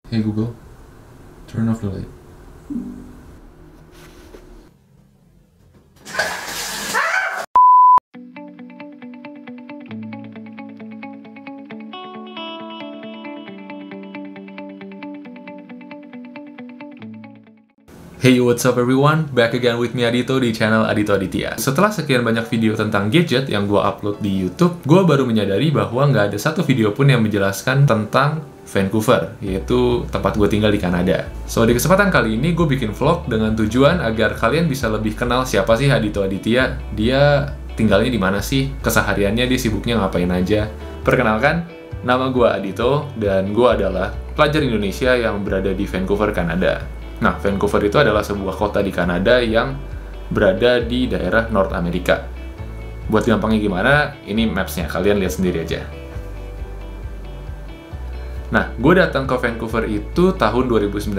Hey Google, turn off the light. Hey, what's up everyone? Back again with me Adito di channel Adito Aditya. Setelah sekian banyak video tentang gadget yang gue upload di YouTube, gue baru menyadari bahwa nggak ada satu video pun yang menjelaskan tentang Vancouver, yaitu tempat gue tinggal di Kanada. So, di kesempatan kali ini gue bikin vlog dengan tujuan agar kalian bisa lebih kenal siapa sih Adito Aditya, dia tinggalnya di mana sih, kesehariannya dia sibuknya ngapain aja. Perkenalkan, nama gue Adito, dan gue adalah pelajar Indonesia yang berada di Vancouver, Kanada. Nah, Vancouver itu adalah sebuah kota di Kanada yang berada di daerah North America. Buat gampangnya gimana, ini maps-nya, kalian lihat sendiri aja. Nah, gue datang ke Vancouver itu tahun 2019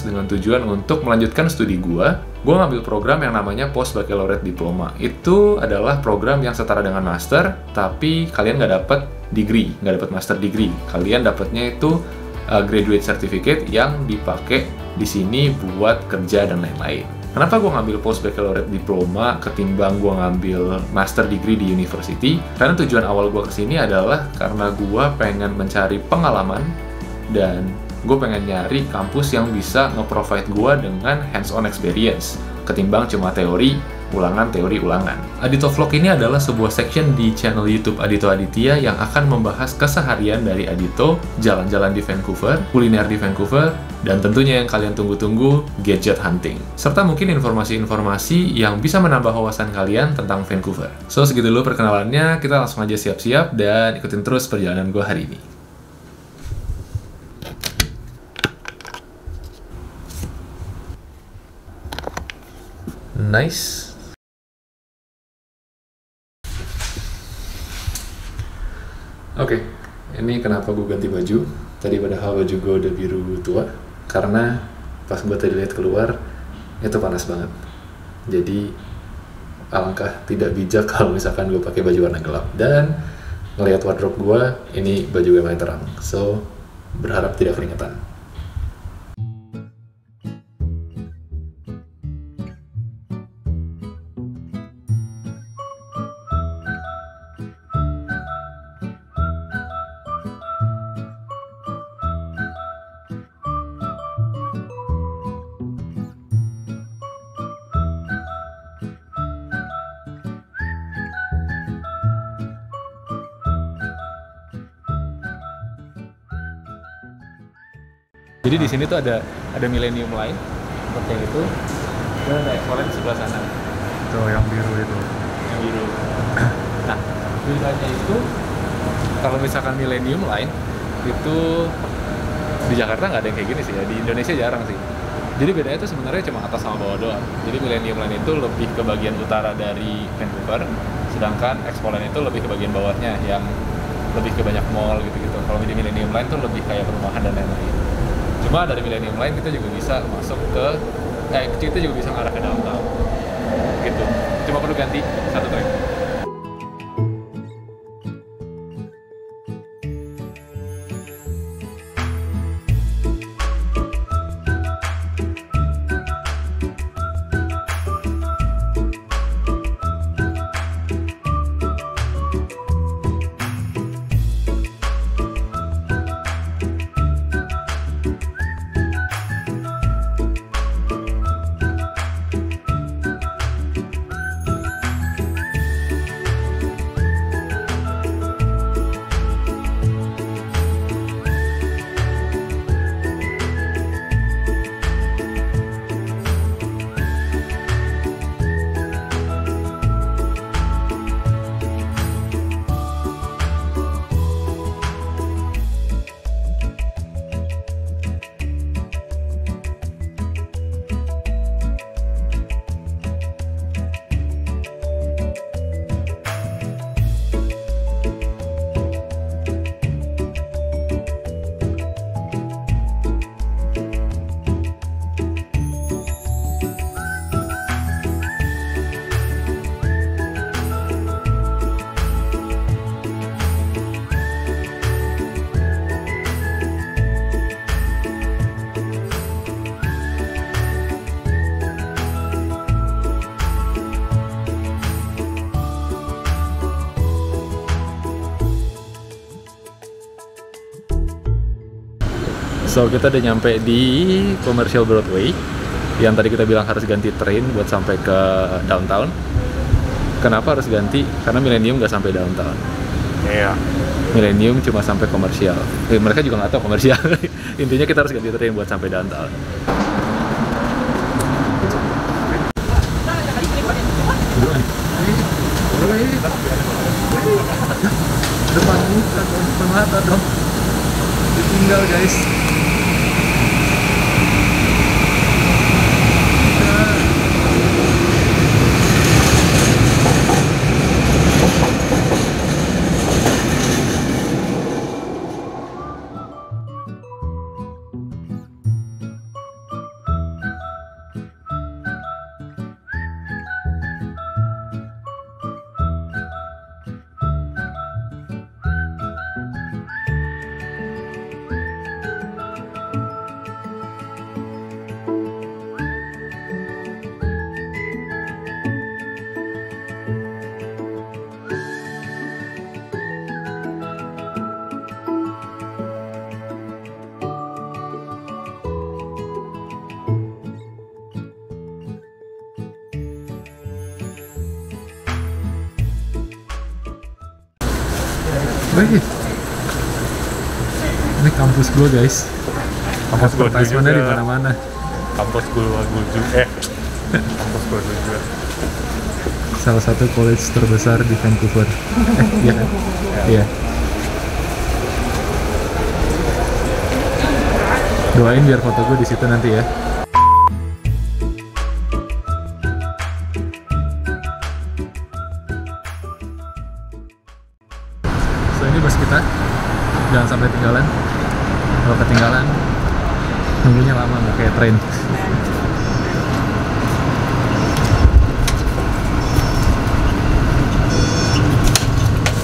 dengan tujuan untuk melanjutkan studi gue. Gue ngambil program yang namanya Post Baccalaureate Diploma. Itu adalah program yang setara dengan master, tapi kalian nggak dapat degree, nggak dapat master degree. Kalian dapatnya itu graduate certificate yang dipakai di sini buat kerja dan lain-lain. Kenapa gue ngambil Post Baccalaureate Diploma ketimbang gue ngambil Master Degree di University? Karena tujuan awal gue kesini adalah karena gue pengen mencari pengalaman dan gue pengen nyari kampus yang bisa nge-provide gue dengan hands-on experience ketimbang cuma teori, ulangan, teori, ulangan. Adito Vlog ini adalah sebuah section di channel YouTube Adito Aditya yang akan membahas keseharian dari Adito, jalan-jalan di Vancouver, kuliner di Vancouver, dan tentunya yang kalian tunggu-tunggu, gadget hunting. Serta mungkin informasi-informasi yang bisa menambah wawasan kalian tentang Vancouver. So, segitu dulu perkenalannya, kita langsung aja siap-siap dan ikutin terus perjalanan gue hari ini. Nice. Oke, ini kenapa gue ganti baju. Tadi padahal baju gue udah biru tua, karena pas gue tadi lihat keluar, itu panas banget. Jadi, alangkah tidak bijak kalau misalkan gue pakai baju warna gelap. Dan ngelihat wardrobe gue, ini baju gue paling terang. So, berharap tidak keringetan. Jadi di sini tuh ada Millennium Line seperti itu, dan ada Expo-Line di sebelah sana. Tuh yang biru itu. Yang biru. Nah, bedanya itu kalau misalkan Millennium Line itu di Jakarta nggak ada yang kayak gini sih ya, di Indonesia jarang sih. Jadi bedanya itu sebenarnya cuma atas sama bawah doang. Jadi Millennium Line itu lebih ke bagian utara dari Vancouver, sedangkan Expo-Line itu lebih ke bagian bawahnya yang lebih ke banyak mall gitu-gitu. Kalau di Millennium Line tuh lebih kayak perumahan dan lain-lain. Cuma dari Millennium Line kita juga bisa masuk ke kita juga bisa ngarah ke downtown gitu. Cuma perlu ganti satu track. So, kita udah nyampe di Commercial Broadway yang tadi kita bilang harus ganti train buat sampai ke downtown. Kenapa harus ganti? Karena Millennium nggak sampai downtown. Iya. Millennium cuma sampai komersial. Mereka juga nggak tahu komersial. Intinya kita harus ganti train buat sampai downtown. Depan mata dong. Ditinggal guys. Wih, ini kampus gue guys. Kampus gue advertisement-nya juga. di mana-mana. Kampus gue juga. Kampus gue juga. Salah satu college terbesar di Vancouver. Iya kan? Iya. Doain biar foto gue di situ nanti ya. So ini bus kita, jangan sampai ketinggalan. Kalau ketinggalan, nunggunya lama nggak kayak train.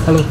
Halo.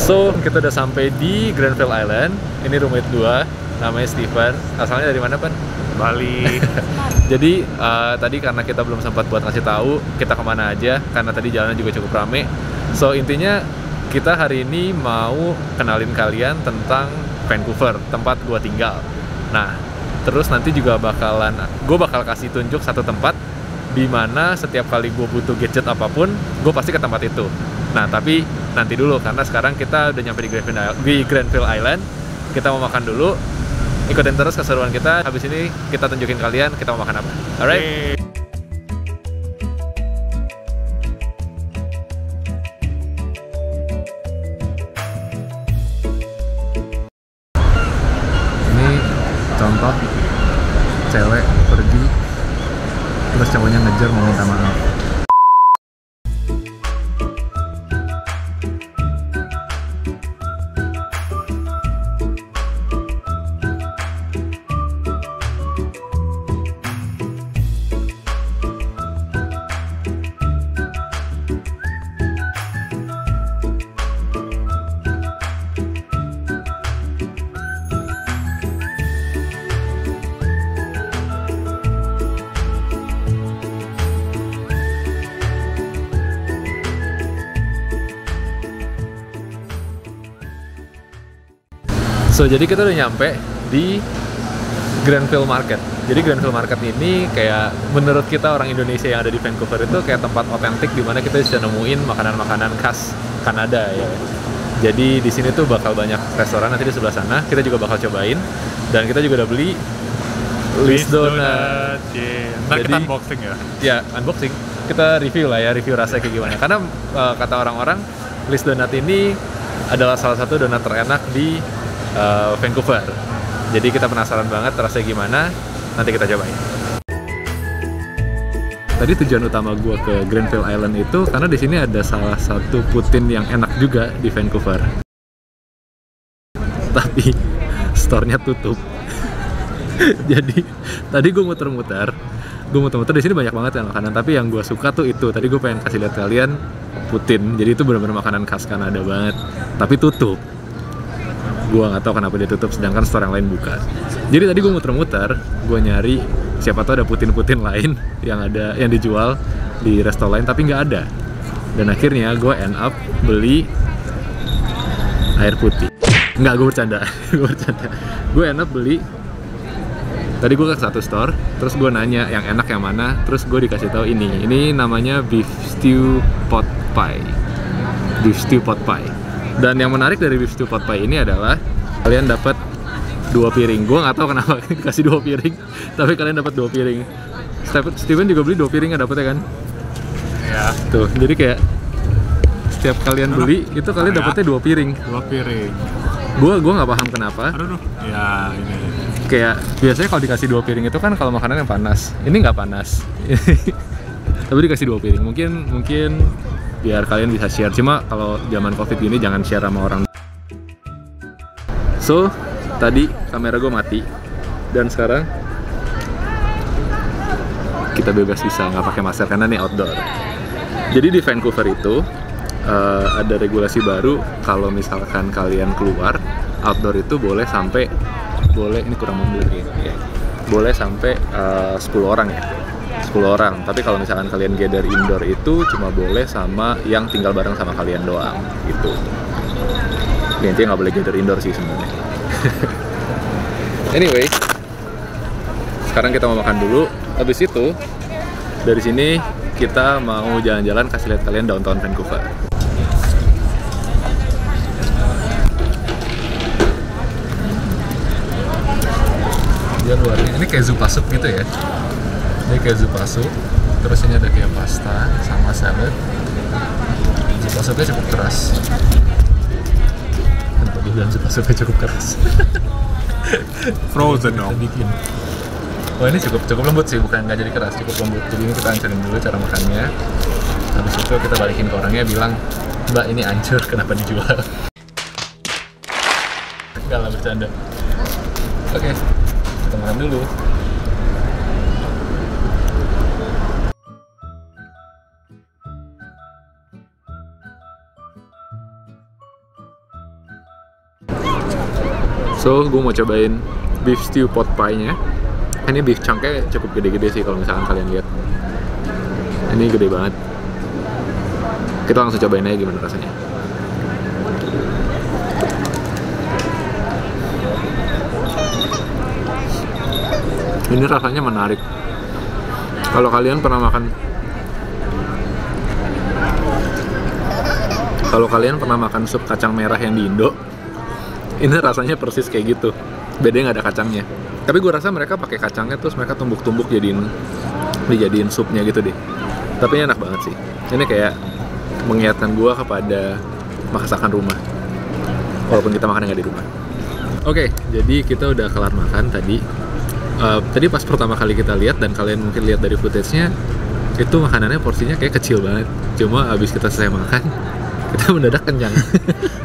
So, kita udah sampai di Granville Island. Ini roommate gua, namanya Steven. Asalnya dari mana, Pan? Bali. Jadi, tadi karena kita belum sempat buat ngasih tahu kita kemana aja, karena tadi jalannya juga cukup rame. So, intinya kita hari ini mau kenalin kalian tentang Vancouver, tempat gua tinggal. Nah, terus nanti juga gue bakal kasih tunjuk satu tempat di mana setiap kali gue butuh gadget apapun, gue pasti ke tempat itu. Nah, tapi nanti dulu karena sekarang kita udah nyampe di Granville Island. Kita mau makan dulu. Ikutin terus keseruan kita. Habis ini kita tunjukin kalian kita mau makan apa. Alright. Ini contoh cewek pergi terus cowoknya ngejar mau minta maaf. So, jadi kita udah nyampe di Granville Market. Jadi Granville Market ini kayak menurut kita orang Indonesia yang ada di Vancouver itu kayak tempat otentik di mana kita bisa nemuin makanan-makanan khas Kanada ya. Jadi di sini tuh bakal banyak restoran nanti di sebelah sana. Kita juga bakal cobain dan kita juga udah beli Liz Donut. Yeah. Ntar Jadi, kita unboxing ya. Ya, unboxing. Kita review lah ya, review rasanya kayak gimana. Karena kata orang-orang Liz Donut ini adalah salah satu donat terenak di Vancouver. Jadi kita penasaran banget rasanya gimana, nanti kita cobain. Tadi tujuan utama gue ke Granville Island itu karena di sini ada salah satu poutine yang enak juga di Vancouver. Tapi store-nya tutup. Jadi tadi gue muter-muter, gue muter-muter di sini banyak banget kan makanan, tapi yang gue suka tuh itu. Tadi gue pengen kasih lihat kalian poutine. Jadi itu benar-benar makanan khas Kanada banget, tapi tutup. Gue nggak tahu kenapa dia tutup, sedangkan store yang lain buka. Jadi tadi gue muter-muter, gue nyari siapa tahu ada poutine lain yang dijual di resto lain, tapi nggak ada. Dan akhirnya gue end up beli air putih. Nggak, gue bercanda. Gue end up beli. Tadi gue ke satu store, terus gue nanya yang enak yang mana, terus gue dikasih tahu ini namanya beef stew pot pie. Dan yang menarik dari beef stew pot pie ini adalah kalian dapat 2 piring. Gue nggak tahu kenapa kasih 2 piring, tapi kalian dapat 2 piring. Steven juga beli 2 piring, dapetnya kan? Ya. Tuh, jadi kayak setiap kalian beli itu kalian dapetnya 2 piring. 2 piring. Gue nggak paham kenapa. Aduh, ya ini. Kayak biasanya kalau dikasih 2 piring itu kan kalau makanan yang panas. Ini nggak panas. Tapi dikasih 2 piring. Mungkin biar kalian bisa share. Cuma kalau zaman Covid gini jangan share sama orang. So, tadi kamera gue mati dan sekarang kita bebas bisa nggak pakai masker karena ini outdoor. Jadi di Vancouver itu ada regulasi baru kalau misalkan kalian keluar outdoor itu boleh ini kurang mundur ya. Boleh sampai 10 orang ya. 10 orang, tapi kalau misalkan kalian gather indoor itu cuma boleh sama yang tinggal bareng sama kalian doang gitu. Ya, intinya nggak boleh gather indoor sih sebenarnya. Anyway, sekarang kita mau makan dulu. Habis itu dari sini kita mau jalan-jalan, kasih lihat kalian downtown Vancouver. Dia luarnya ini kayak zupa sup gitu ya. Ini kayak zupa sup. Terus ini ada kayak pasta sama salad. Zupa supnya cukup keras. Kenapa gue bilang zupa supnya cukup keras? Frozen dong. Bikin. Oh, ini cukup lembut sih, bukan nggak jadi keras, cukup lembut. Jadi ini kita hancurin dulu cara makannya. Habis itu kita balikin ke orangnya, bilang, "Mbak, ini hancur, kenapa dijual?" Nggak lah, bercanda. Oke, kita makan dulu. So, gue mau cobain beef stew pot pie-nya. Ini beef chunk-nya cukup gede-gede sih kalau misalkan kalian lihat. Ini gede banget. Kita langsung cobain aja gimana rasanya. Ini rasanya menarik. Kalau kalian pernah makan sup kacang merah yang di Indo, ini rasanya persis kayak gitu. Bedanya nggak ada kacangnya. Tapi gue rasa mereka pakai kacangnya terus mereka tumbuk-tumbuk dijadiin supnya gitu deh. Tapi ini enak banget sih. Ini kayak mengingatkan gue kepada masakan rumah. Walaupun kita makan nggak di rumah. Oke, jadi kita udah kelar makan tadi. Tadi pas pertama kali kita lihat dan kalian mungkin lihat dari footage-nya, itu makanannya porsinya kayak kecil banget. Cuma abis kita selesai makan, kita mendadak kenyang.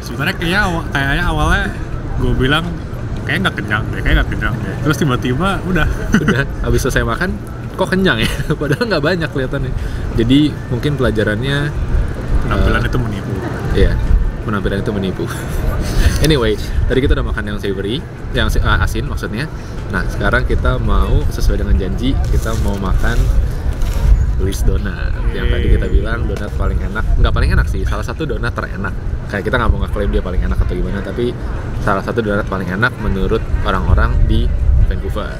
Sebenarnya kayaknya awalnya gue bilang kayak nggak kenyang deh. Terus tiba-tiba udah habis selesai makan kok kenyang ya. Padahal nggak banyak kelihatannya. Jadi mungkin pelajarannya penampilan itu menipu. Iya, penampilan itu menipu. Anyway, tadi kita udah makan yang savory, yang asin maksudnya. Nah, sekarang kita mau sesuai dengan janji, kita mau makan Louis Donut. Yang tadi kita bilang donat paling enak. Nggak paling enak sih, salah satu donat terenak. Kayak kita nggak mau ngeklaim dia paling enak atau gimana, tapi salah satu donat paling enak menurut orang-orang di Vancouver.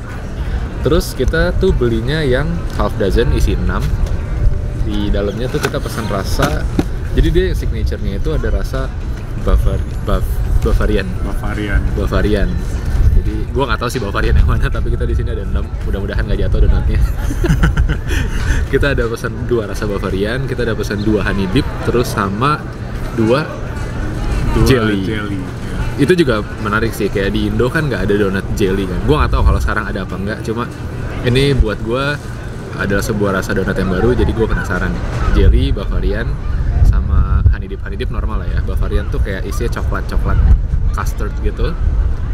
Terus kita tuh belinya yang half dozen, isi 6. Di dalamnya tuh kita pesan rasa. Jadi dia signature-nya itu ada rasa Bavarian. Jadi gue nggak tahu sih Bavarian yang mana, tapi kita di sini ada 6. Mudah-mudahan nggak jatuh donatnya. Kita ada pesan 2 rasa Bavarian, kita ada pesan 2 honey dip, terus sama 2 jelly. Ya. Itu juga menarik sih, kayak di Indo kan nggak ada donat jelly kan. Gue nggak tahu kalau sekarang ada apa nggak, cuma ini buat gue adalah sebuah rasa donat yang baru, jadi gue penasaran. Jelly, Bavarian, sama honey dip normal lah ya. Bavarian tuh kayak isinya coklat custard gitu.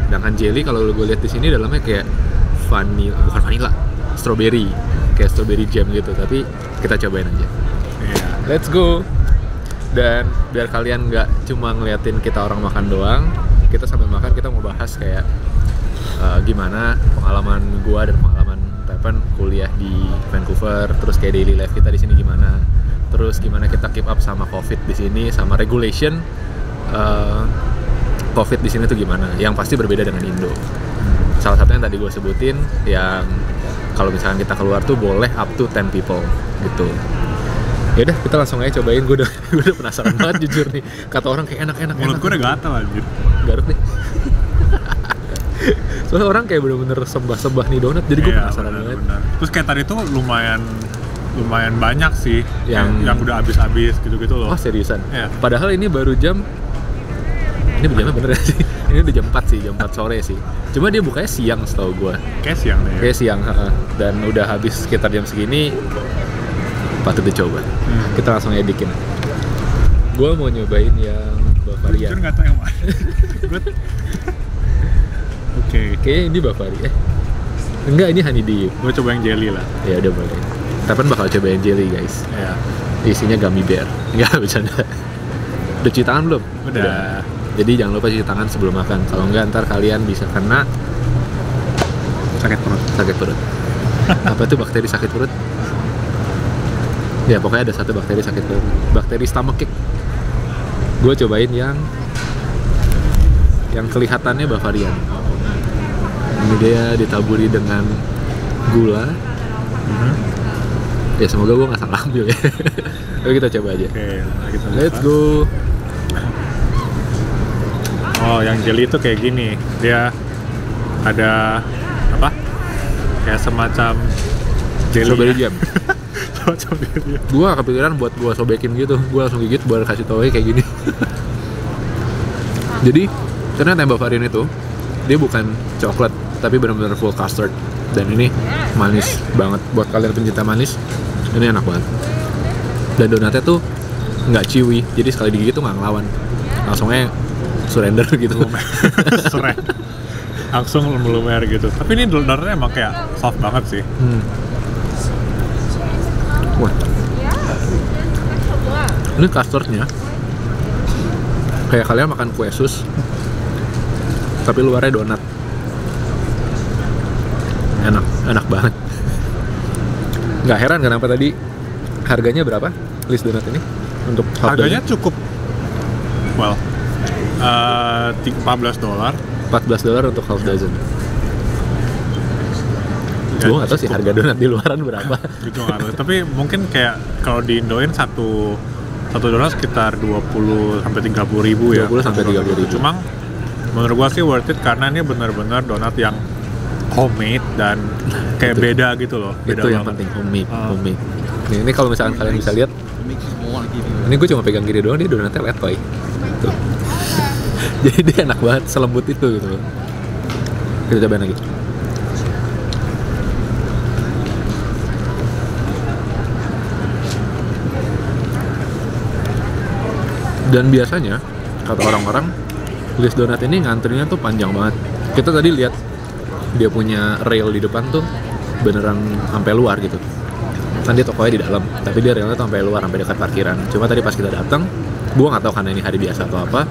Sedangkan jelly kalau gue lihat di sini dalamnya kayak bukan vanilla, strawberry. kayak strawberry jam gitu, tapi kita cobain aja. Iya. Let's go. Dan biar kalian nggak cuma ngeliatin kita orang makan doang, kita sambil makan kita mau bahas kayak gimana pengalaman gua dan pengalaman Tepen kuliah di Vancouver, terus kayak daily life kita di sini gimana, terus gimana kita keep up sama COVID di sini, sama regulation COVID di sini tuh gimana, yang pasti berbeda dengan Indo. Salah satunya yang tadi gue sebutin, yang kalau misalkan kita keluar tuh boleh up to 10 people gitu. Ya udah, kita langsung aja cobain. Gue udah penasaran banget jujur nih. Kata orang kayak enak. Mulut gue udah gatal anjir. Garuk nih. Soalnya orang kayak bener-bener sembah-sembah nih donat, jadi gue penasaran banget. Terus kayak tadi tuh lumayan banyak sih yang udah habis-habis gitu-gitu loh. Oh seriusan? Iya. Padahal ini baru jam, ini jamnya bener sih? Ini udah jam 4 sih, jam 4 sore sih. Cuma dia bukanya siang setahu gue. Kayak siang deh. Kayak siang, dan udah habis sekitar jam segini, patut dicoba. Kita langsung edikin. Gue mau nyobain yang Bavaria. Jujur nggak tahu yang mana. Oke. Kayaknya ini Bavaria. Enggak, ini honeydew. Gue coba yang jelly lah. Ya udah boleh. Tapi bakal cobain jelly guys. Iya. Isinya gummy bear. Enggak bercanda. Udah cuci tangan belum? Udah. Jadi jangan lupa cuci tangan sebelum makan. Kalau enggak ntar kalian bisa kena Sakit perut. Apa tuh bakteri sakit perut? Ya pokoknya ada satu bakteri sakit perut. Bakteri stomachache. Gue cobain yang kelihatannya Bavarian. Ini dia ditaburi dengan gula. Ya semoga gue nggak salah ambil ya. Oke, kita coba aja. Oke, kita Let's go. Oh, yang jelly itu kayak gini. Dia ada apa? Kayak semacam jelly. Strawberry jam. Semacam jelly. Gue kepikiran buat gue sobekin gitu. Gue langsung gigit buat kasih tau kayak gini. Jadi ternyata yang Bavarian itu dia bukan coklat, tapi benar-benar full custard. Dan ini manis banget. Buat kalian pencinta manis, ini enak banget. Dan donatnya tuh nggak chewy, jadi sekali digigit tuh nggak ngelawan, langsungnya surrender gitu. Surrender. Langsung melumer gitu. Tapi ini donatnya emang kayak soft banget sih. Wah, ini custardnya kayak kalian makan kue sus, tapi luarnya donat. Enak banget. Nggak heran kenapa tadi harganya berapa list donat ini untuk harganya dozen? Cukup well $14 untuk half dozen. Gue nggak tahu sih harga donat di luaran berapa. Gitu nggak tahu. Tapi mungkin kayak kalau di Indoin satu donat sekitar 20 sampai 30 ribu ya. 20 sampai 30 ribu. Cuma menurut gua sih worth it karena ini benar-benar donat yang homemade dan kayak beda gitu loh. Beda itu yang penting, homemade. Ini kalau misalkan kalian bisa lihat, ini gue cuma pegang kiri doang, dia donatnya letoy. Tuh. Jadi dia enak banget, selembut itu gitu. Kita cobain lagi. Dan biasanya kata orang-orang list donat ini ngantrinya tuh panjang banget. Kita tadi lihat dia punya rail di depan tuh beneran sampai luar gitu. Kan dia tokonya di dalam, tapi dia railnya tuh sampai luar, sampai dekat parkiran. Cuma tadi pas kita datang, gua nggak tahu karena ini hari biasa atau apa,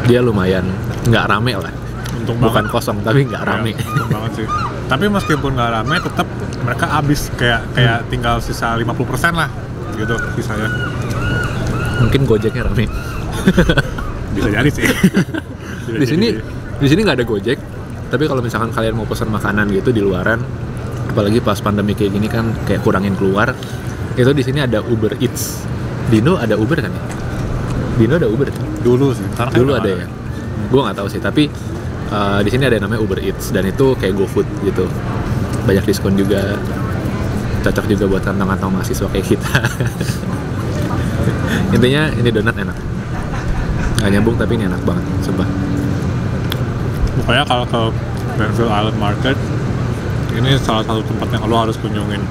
dia lumayan nggak rame lah. Untung bukan banget. Kosong tapi nggak rame. Ya, untung banget sih. Tapi meskipun nggak rame, tetap mereka habis kayak tinggal sisa 50% lah gitu sisanya. Mungkin Gojeknya rame. Bisa jadi sih. Di sini nggak ada Gojek. Tapi kalau misalkan kalian mau pesan makanan gitu di luaran, apalagi pas pandemi kayak gini kan kayak kurangin keluar, itu di sini ada Uber Eats. Di Indo ada Uber kan ya? Di Indo ada Uber. Dulu sih. Dulu ada ya. Gue nggak tahu sih. Tapi di sini ada yang namanya Uber Eats dan itu kayak GoFood gitu. Banyak diskon juga. Cocok juga buat kantong-kantong mahasiswa kayak kita. Intinya ini donat enak. Nggak nyambung tapi ini enak banget, sumpah. Pokoknya kalau ke Benfield Island Market, ini salah satu tempat yang lo harus kunjungin.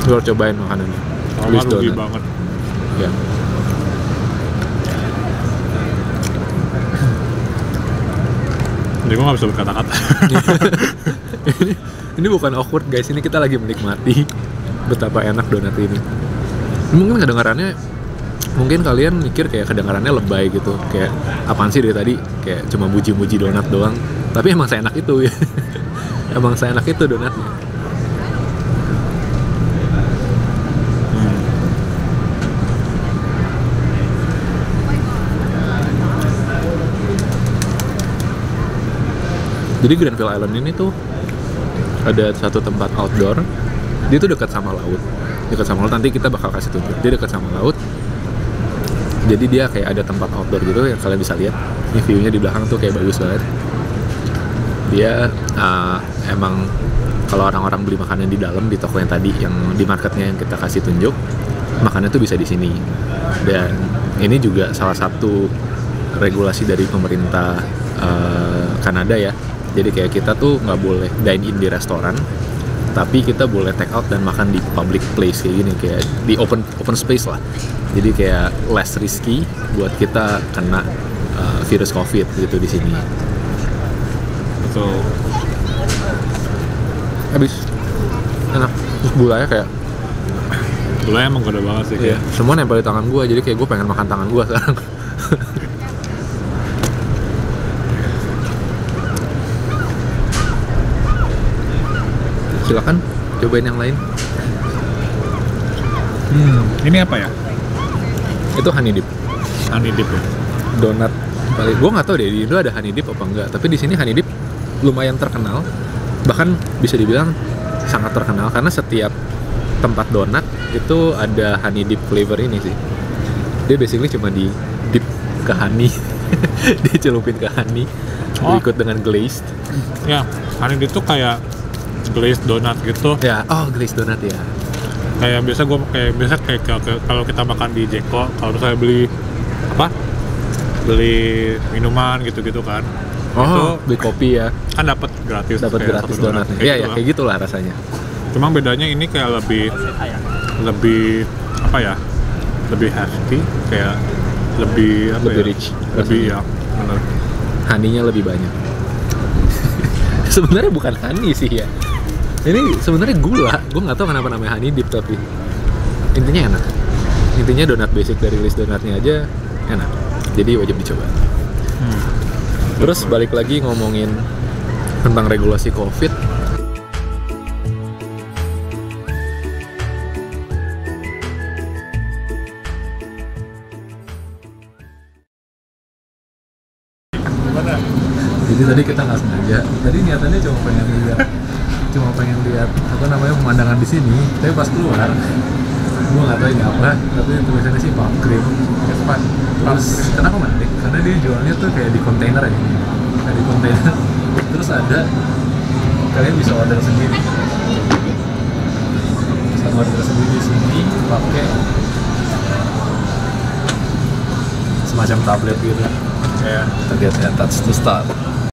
Lo harus cobain makanannya. Soalnya rugi banget. Ya. Jadi gue gak bisa berkata-kata. Ini bukan awkward guys, ini kita lagi menikmati betapa enak donat ini. Mungkin kedengarannya, mungkin kalian mikir kayak kedengarannya lebay gitu, kayak apaan sih dari tadi, kayak cuma muji-muji donat doang. Tapi emang seenak itu ya. Emang seenak itu donatnya. Jadi Granville Island ini tuh ada satu tempat outdoor, dia tuh dekat sama laut. Nanti kita bakal kasih tunjuk. Dia dekat sama laut. Jadi dia kayak ada tempat outdoor gitu yang kalian bisa lihat. Ini view-nya di belakang tuh kayak bagus banget. Dia emang kalau orang-orang beli makanan di dalam di toko yang tadi, yang di marketnya yang kita kasih tunjuk, makannya tuh bisa di sini. Dan ini juga salah satu regulasi dari pemerintah Kanada ya. Jadi kayak kita tuh nggak boleh dine in di restoran, tapi kita boleh take out dan makan di public place kayak gini, kayak di open space lah. Jadi kayak less risky buat kita kena virus COVID gitu di sini. Betul. Habis enak, terus gulanya kayak gulanya emang gede banget sih. Iya. Semua nempel di tangan gue, jadi kayak gue pengen makan tangan gue sekarang. Silakan cobain yang lain. Ini apa ya? Itu honey dip. Honey dip ya? Donat paling, gue nggak tahu deh di Indo ada honey dip apa enggak, tapi di sini honey dip lumayan terkenal, bahkan bisa dibilang sangat terkenal karena setiap tempat donat itu ada honey dip flavor ini sih. Dia basically cuma di dip ke honey, dicelupin ke honey, diikut dengan glazed. Ya, honey dip tuh kayak glazed donat gitu. Ya, glazed donat ya. Kayak biasa kalau kita makan di Jeko, kalau misalnya beli minuman gitu-gitu kan. Itu beli kopi ya. Kan dapat gratis donatnya. Iya, kayak gitulah rasanya. Cuma bedanya ini kayak lebih apa ya? Lebih hefty, kayak lebih rich. Lebih ya, benar. Honey-nya lebih banyak. Sebenarnya bukan honey sih ya. Ini sebenarnya gula. Gue nggak tahu kenapa namanya honey dip, tapi intinya enak. Intinya donat basic dari list donatnya aja enak. Jadi wajib dicoba. Terus balik lagi ngomongin tentang regulasi COVID. Jadi tadi kita nggak sengaja. Tadi niatannya cuma pengen lihat pemandangan di sini. Tapi pas keluar, gue nggak tahu ini apa. Tapi tulisannya sih pub cream. Terus kenapa menarik? Karena dia jualnya tuh kayak di kontainer ya. Kayak di kontainer. Terus kalian bisa order sendiri. Bisa order sendiri di sini pakai semacam tablet gitu. Ya, Kita lihat ya, touch to start.